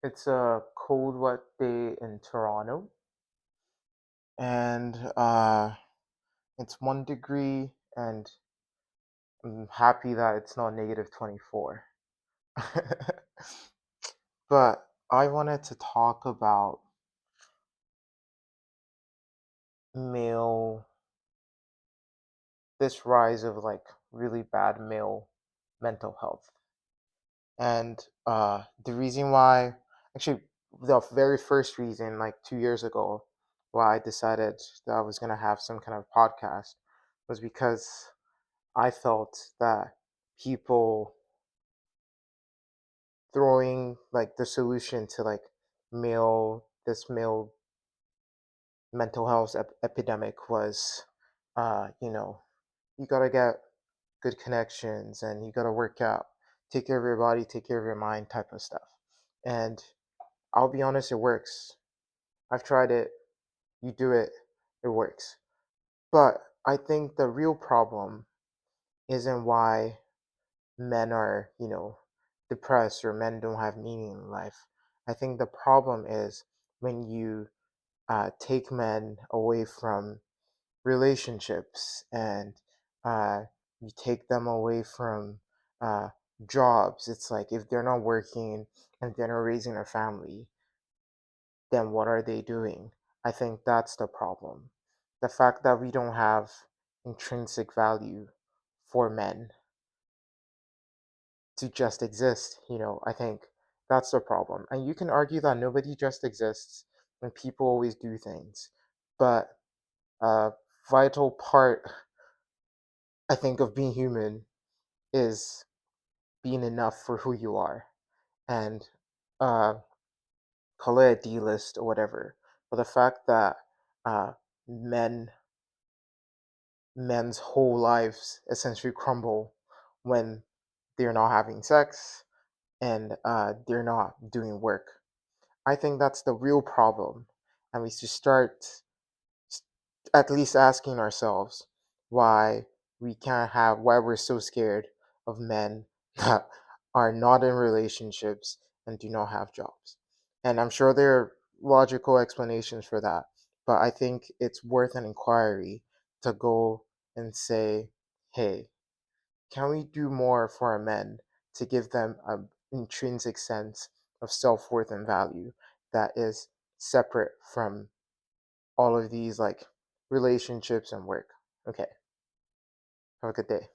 It's a cold, wet day in Toronto, and it's 1 degree, and I'm happy that it's not negative 24. But I wanted to talk about male, this rise of like really bad male mental health. And the reason why, actually, the very first reason, like 2 years ago, why I decided that I was going to have some kind of podcast was because I felt that people throwing like the solution to like male mental health epidemic was, you know, you gotta get good connections and you gotta work out, take care of your body, take care of your mind type of stuff. And I'll be honest, it works. I've tried it. You do it, it works. But I think the real problem isn't why men are, depressed or men don't have meaning in life. I think the problem is when you take men away from relationships and uh, you take them away from uh, jobs. It's like if they're not working and they're not raising a family, then what are they doing? I think that's the problem. The fact that we don't have intrinsic value for men to just exist, I think that's the problem. And you can argue that nobody just exists and people always do things. But a vital part, I think, of being human is being enough for who you are. And uh, call it a D list or whatever. But the fact that uh, men men's whole lives essentially crumble when they're not having sex and they're not doing work. I think that's the real problem, and we should start at least asking ourselves why why we're so scared of men that are not in relationships and do not have jobs. And I'm sure there are logical explanations for that, but I think it's worth an inquiry to go and say, hey, can we do more for our men to give them an intrinsic sense of self worth and value that is separate from all of these like relationships and work? Okay, have a good day.